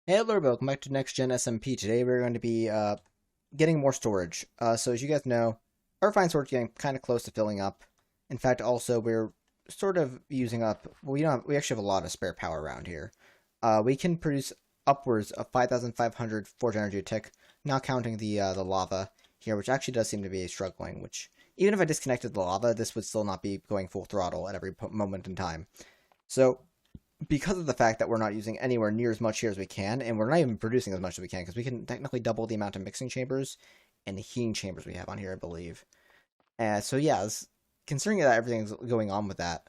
Hey, hello, welcome back to Next Gen SMP. Today we're going to be getting more storage. So as you guys know, our refined storage is getting kind of close to filling up. In fact, also we're sort of using up. We actually have a lot of spare power around here. We can produce upwards of 5,500 forge energy a tick, not counting the lava here, which actually does seem to be struggling. Which even if I disconnected the lava, this would still not be going full throttle at every moment in time. So because of the fact that we're not using anywhere near as much here as we can, and we're not even producing as much as we can, because we can technically double the amount of mixing chambers and heating chambers we have on here, I believe. So yeah, considering that everything's going on with that,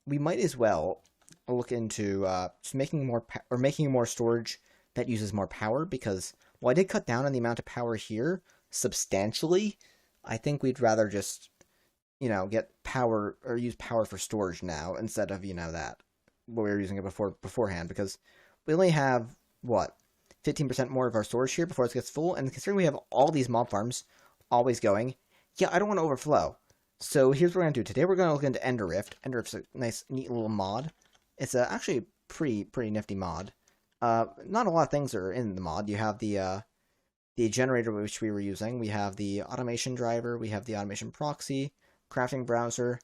we might as well look into just making more storage that uses more power. Because while I did cut down on the amount of power here substantially, I think we'd rather just get power or use power for storage now instead of that what we were using it beforehand, because we only have what 15% more of our storage here before it gets full, and considering we have all these mob farms always going, yeah, I don't want to overflow. So here's what we're gonna do today. We're gonna look into Ender Rift. Ender Rift's a nice, neat little mod. It's actually pretty nifty mod. Not a lot of things are in the mod. You have the generator which we were using. We have the automation driver. We have the automation proxy, crafting browser,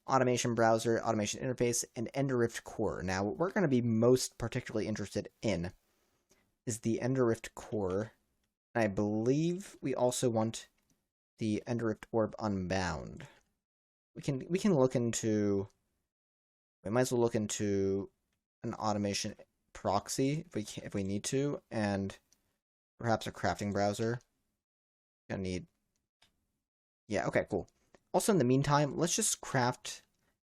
automation browser, automation interface, and Ender Rift core. Now, what we're going to be most particularly interested in is the Ender Rift core. I believe we also want the Ender Rift orb unbound. We can look into. We might as well look into an automation proxy if we need to, and perhaps a crafting browser. Gonna need. Yeah. Okay. Cool. Also, in the meantime, let's just craft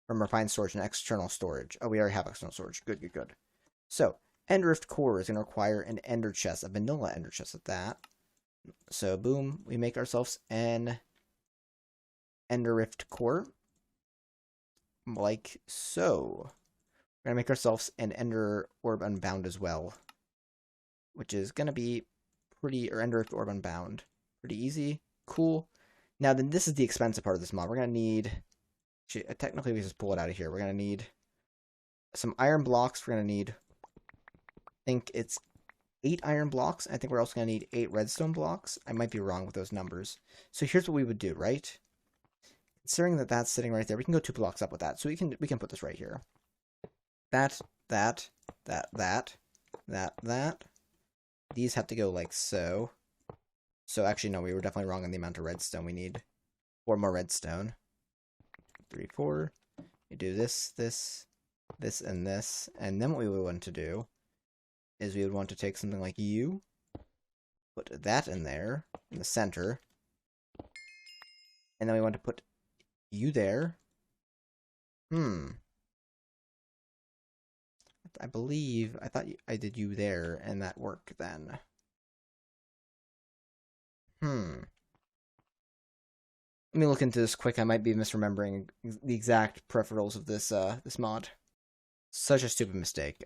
from refined storage and external storage. Oh, we already have external storage. Good, good, good. So, Ender Rift core is going to require an ender chest, a vanilla ender chest at that. So, boom, we make ourselves an Ender Rift core, like so. We're going to make ourselves an Ender Orb Unbound as well, which is going to be or Ender Rift Orb Unbound. Pretty easy, cool. Now, then this is the expensive part of this mod. We're going to need, technically we just pull it out of here. We're going to need some iron blocks. We're going to need, I think it's 8 iron blocks. I think we're also going to need 8 redstone blocks. I might be wrong with those numbers. So here's what we would do, right? Considering that that's sitting right there, we can go 2 blocks up with that. So we can put this right here. That. These have to go like so. So actually, no, we were definitely wrong on the amount of redstone we need. 4 more redstone. 3, 4. We do this, and this. And then what we would want to do is we would want to take something like you, put that in there, in the center. And then we want to put you there. I believe, I thought I did you there, and that worked then. Let me look into this quick. I might be misremembering the exact peripherals of this this mod. Such a stupid mistake.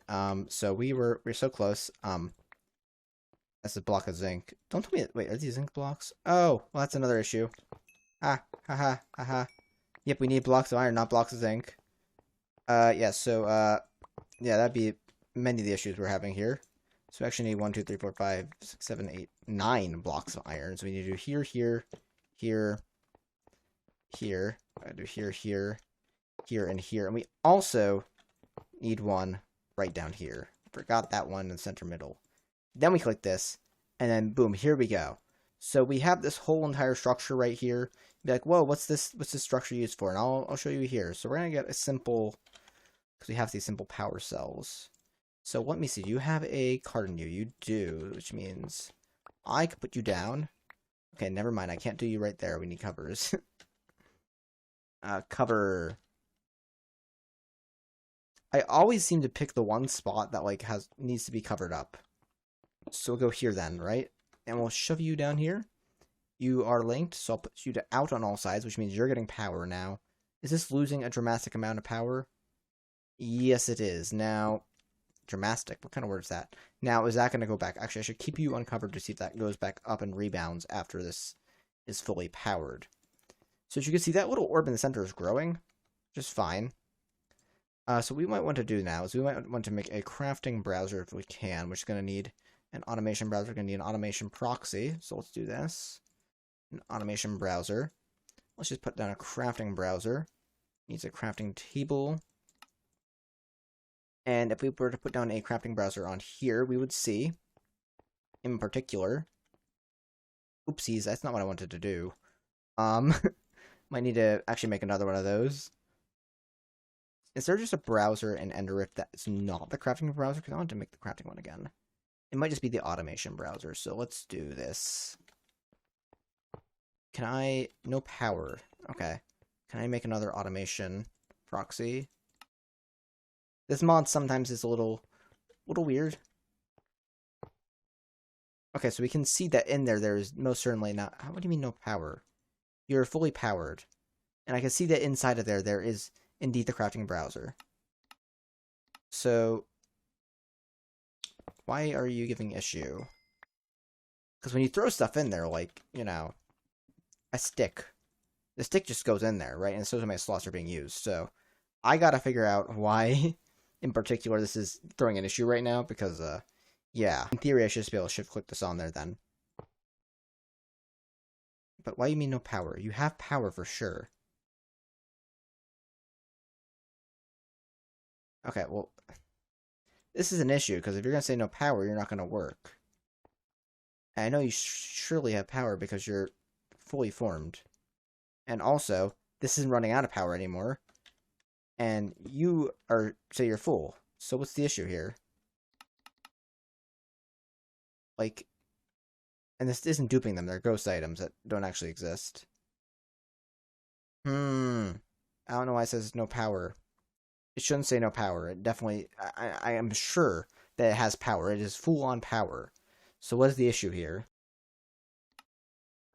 So we're so close. That's a block of zinc. Don't tell me. Wait, are these zinc blocks? Oh, well, that's another issue. Haha. Yep, we need blocks of iron, not blocks of zinc. Yeah. So yeah, that'd be many of the issues we're having here. So we actually need 1, 2, 3, 4, 5, 6, 7, 8, 9 blocks of iron. So we need to do here. I do here, and here. And we also need one right down here. Forgot that one in the center middle. Then we click this, and then boom, here we go. So we have this whole entire structure right here. Be like, whoa, what's this structure used for? And I'll show you here. So we're gonna get a simple, because we have these simple power cells. So let me see. Do you have a card in you? You do, which means I could put you down. Okay, never mind. I can't do you right there. We need covers. Cover. I always seem to pick the one spot that like needs to be covered up. So we'll go here then, right? And we'll shove you down here. You are linked, so I'll put you to out on all sides, which means you're getting power now. Is this losing a dramatic amount of power? Yes, it is. Now, dramatic. What kind of word is that? Now, is that going to go back? Actually, I should keep you uncovered to see if that goes back up and rebounds after this is fully powered. So as you can see, that little orb in the center is growing just fine. So what we might want to do now is we might want to make a crafting browser if we can, which is going to need an automation browser. We're going to need an automation proxy. So let's do this. An automation browser. Let's just put down a crafting browser. Needs a crafting table. And if we were to put down a crafting browser on here, we would see, in particular, oopsies, that's not what I wanted to do. Might need to actually make another one of those. Is there just a browser in Enderif that's not the crafting browser? Because I want to make the crafting one again. It might just be the automation browser, so let's do this. Can I... no power. Okay. Can I make another automation proxy? This mod sometimes is a little weird. Okay, so we can see that in there is most certainly not... What do you mean no power? You're fully powered. And I can see that inside of there is indeed the crafting browser. So, why are you giving issue? Because when you throw stuff in there, like, you know, a stick, the stick just goes in there, right? And so many slots are being used. So, I gotta figure out why, in particular, this is throwing an issue right now, because, yeah. In theory, I should just be able to shift-click this on there then. But why do you mean no power? You have power for sure. Okay, well, this is an issue, because if you're going to say no power, you're not going to work. And I know you surely have power because you're fully formed. And also, this isn't running out of power anymore. And you are, say you're full. So what's the issue here? Like, and this isn't duping them, they're ghost items that don't actually exist. I don't know why it says no power. It shouldn't say no power. It definitely, I am sure that it has power. It is full on power. So what is the issue here?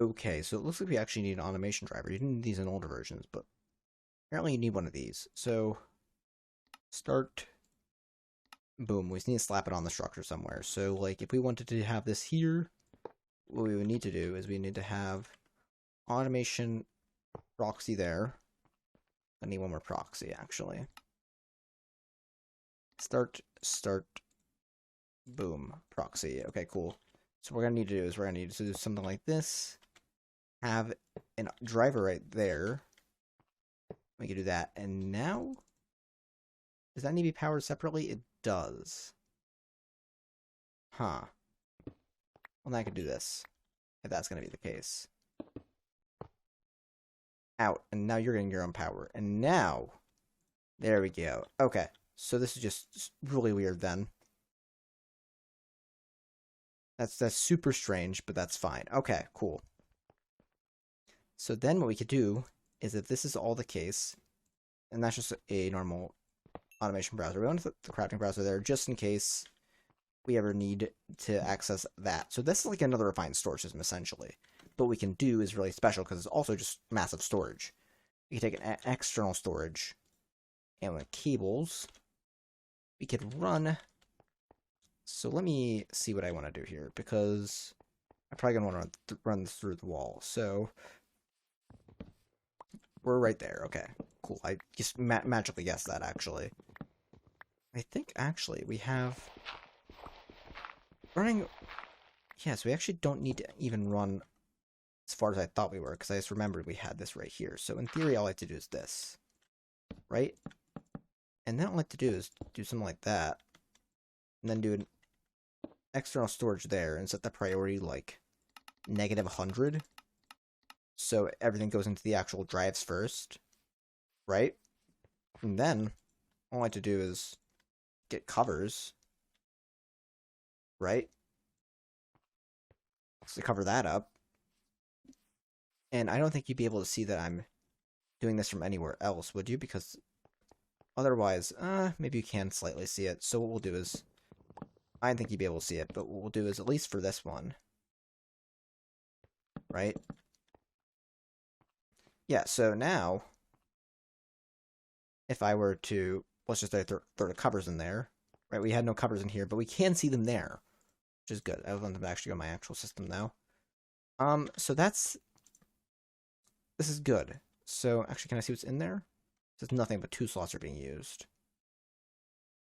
Okay, so it looks like we actually need an automation driver. You didn't need these in older versions, but apparently you need one of these. So, start. Boom. We just need to slap it on the structure somewhere. So, like, if we wanted to have this here, what we would need to do is we need to have automation proxy there. I need one more proxy, actually. Start, boom, proxy. Okay, cool. So what we're going to need to do is we're going to need to do something like this. Have a driver right there. We can do that. And now, does that need to be powered separately? It does. Huh. Well, then I could do this, if that's going to be the case. Out. And now you're getting your own power. And now, there we go. Okay. So this is just really weird then. That's super strange, but that's fine. Okay, cool. So then what we could do is if this is all the case, and that's just a normal automation browser, we want to put the crafting browser there just in case we ever need to access that. So this is like another refined storage system, essentially. But what we can do is really special because it's also just massive storage. We can take an external storage, and with cables, we could run. So let me see what I want to do here, because I'm probably going to want to run this through the wall. So we're right there. Okay, cool. I just magically guessed that, actually. I think, actually, we have running. Yes, we actually don't need to even run as far as I thought we were, because I just remembered we had this right here. So in theory, all I have to do is this, right? And then all I have to do is do something like that, and then do an external storage there, and set the priority like -100. So everything goes into the actual drives first, right? And then all I have to do is get covers, right? So cover that up. And I don't think you'd be able to see that I'm doing this from anywhere else, would you? Because otherwise, maybe you can slightly see it. So what we'll do is, I don't think you'd be able to see it, but what we'll do is, at least for this one, right? Yeah, so now, if I were to, let's just throw the covers in there, right? We had no covers in here, but we can see them there, which is good. I want them to actually go to my actual system now. So this is good. So, actually, can I see what's in there? There's nothing but 2 slots are being used.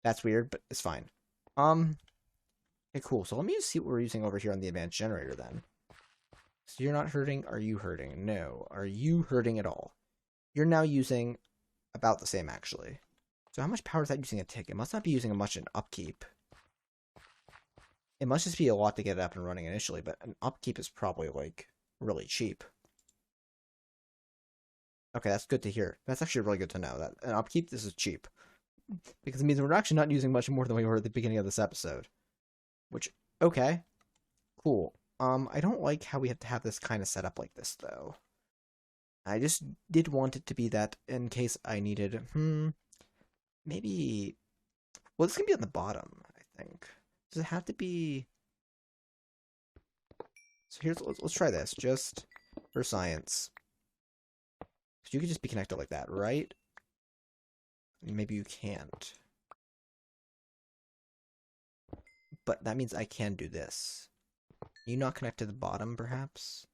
That's weird, but it's fine. Okay, cool. So let me just see what we're using over here on the advanced generator then. So you're not hurting. Are you hurting? No. Are you hurting at all? You're now using about the same, actually. So how much power is that using a tick? It must not be using much in upkeep. It must just be a lot to get it up and running initially, but an upkeep is probably, like, really cheap. Okay, that's good to hear. That's actually really good to know, that an upkeep, this is cheap. Because it means we're actually not using much more than we were at the beginning of this episode. Which, okay. Cool. I don't like how we have to have this kind of set up like this, though. I just did want it to be that in case I needed, maybe, well, this can be on the bottom, I think. Does it have to be, so here's, let's try this, just for science. So you could just be connected like that, right? Maybe you can't. But that means I can do this. You not connect to the bottom, perhaps?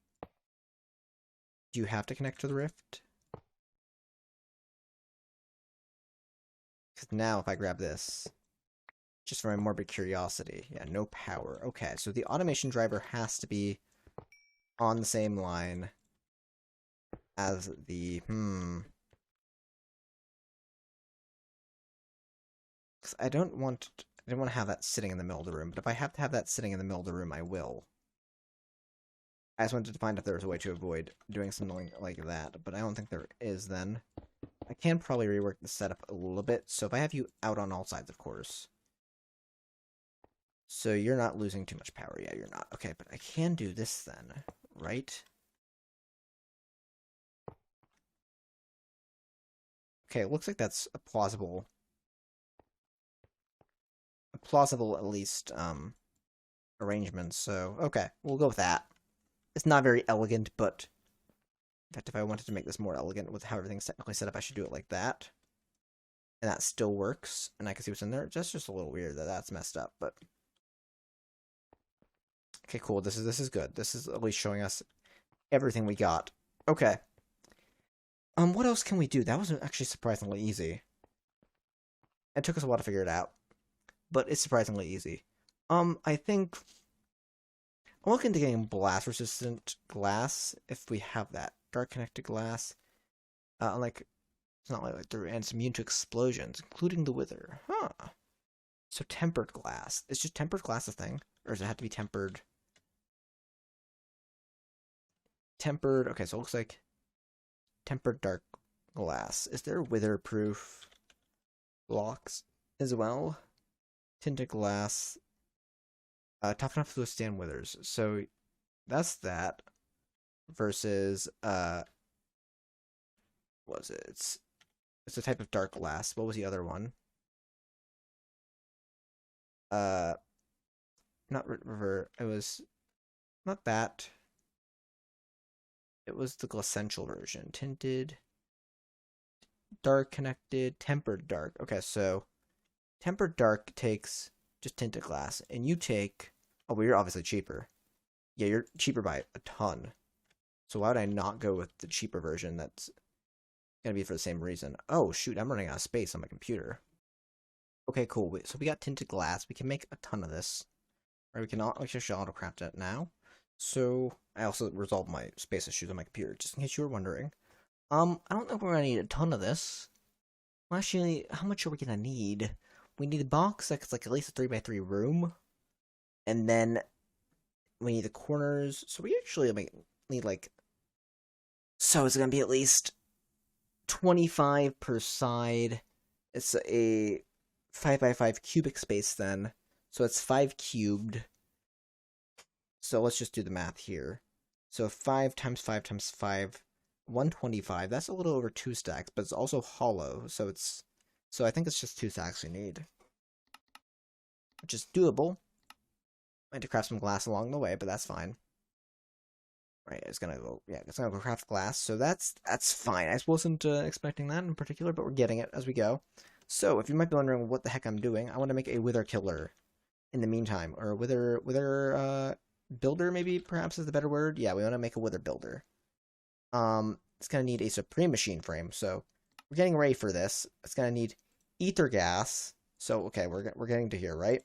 Do you have to connect to the rift? Because now if I grab this, just for my morbid curiosity, yeah, no power. Okay, so the automation driver has to be on the same line as the, because I didn't want to have that sitting in the middle of the room, but if I have to have that sitting in the middle of the room, I will. I just wanted to find if there was a way to avoid doing something like that, but I don't think there is then. I can probably rework the setup a little bit, so if I have you out on all sides, of course. So you're not losing too much power. Yeah, you're not. Okay, but I can do this then, right? Okay, it looks like that's a plausible at least, arrangement, so, okay, we'll go with that. It's not very elegant, but in fact, if I wanted to make this more elegant with how everything's technically set up, I should do it like that. And that still works, and I can see what's in there. That's just a little weird that that's messed up, but... Okay, cool, this is good. This is at least showing us everything we got. Okay. What else can we do? That was actually surprisingly easy. It took us a while to figure it out, but it's surprisingly easy. I think I'm looking to getting blast resistant glass if we have that. Dark connected glass. Like it's not like through, and it's immune to explosions, including the wither. Huh. So tempered glass. Is just tempered glass a thing? Or does it have to be tempered? Tempered, okay, so it looks like tempered dark glass. Is there wither-proof blocks as well? Tinted glass. Tough enough to withstand withers. So that's that. Versus what was it? It's a type of dark glass. What was the other one? Not river. It was not that. It was the Glassential version. Tinted, dark connected, tempered dark. Okay, so tempered dark takes just tinted glass, and you take. Oh, well, you're obviously cheaper. Yeah, you're cheaper by a ton. So why would I not go with the cheaper version that's gonna be for the same reason? Oh, shoot, I'm running out of space on my computer. Okay, cool. So we got tinted glass. We can make a ton of this. Or we can actually auto-craft it now. So I also resolved my space issues on my computer, just in case you were wondering. I don't think we're gonna need a ton of this. Well, actually, how much are we gonna need? We need a box that's like at least a 3x3 room. And then we need the corners. So we actually need like... So it's gonna be at least 25 per side. It's a 5x5 cubic space then. So it's 5 cubed. So let's just do the math here. So 5 times 5 times 5, 125. That's a little over 2 stacks, but it's also hollow. So I think it's just 2 stacks we need. Which is doable. I had to craft some glass along the way, but that's fine. Right, it's gonna go craft glass, so that's fine. I wasn't expecting that in particular, but we're getting it as we go. So, if you might be wondering what the heck I'm doing, I want to make a wither killer in the meantime, or a wither builder, maybe, perhaps is the better word. Yeah, we want to make a wither builder. It's gonna need a supreme machine frame, so we're getting ready for this. It's gonna need ether gas. So, okay, we're getting to here, right?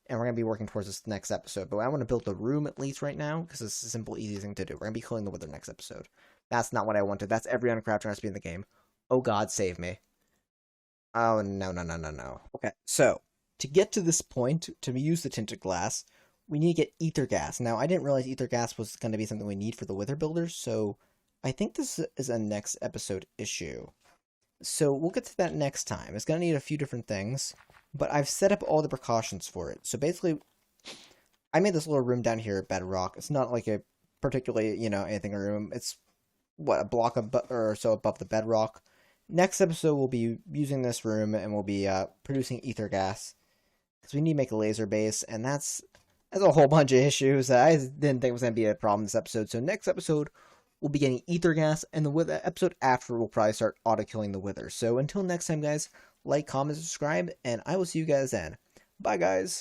and we're going to be working towards this next episode. But I want to build the room at least right now, because it's a simple, easy thing to do. We're going to be cooling the wither next episode. That's not what I wanted. That's every uncrafting recipe in the game. Oh god, save me. Oh, no, no, no, no, no. Okay, so, to get to this point, to use the tinted glass, we need to get ether gas. Now, I didn't realize ether gas was going to be something we need for the wither builders, so I think this is a next episode issue. So we'll get to that next time. It's going to need a few different things, but I've set up all the precautions for it. So basically, I made this little room down here at Bedrock. It's not like a particularly, anything room. It's, what, a block or so above the bedrock. Next episode, we'll be using this room, and we'll be producing ether gas. Because we need to make a laser base, and that's a whole bunch of issues that I didn't think was going to be a problem this episode. So next episode, we'll be getting ether gas, and the episode after we'll probably start auto-killing the wither. So until next time, guys, like, comment, subscribe, and I will see you guys then. Bye, guys!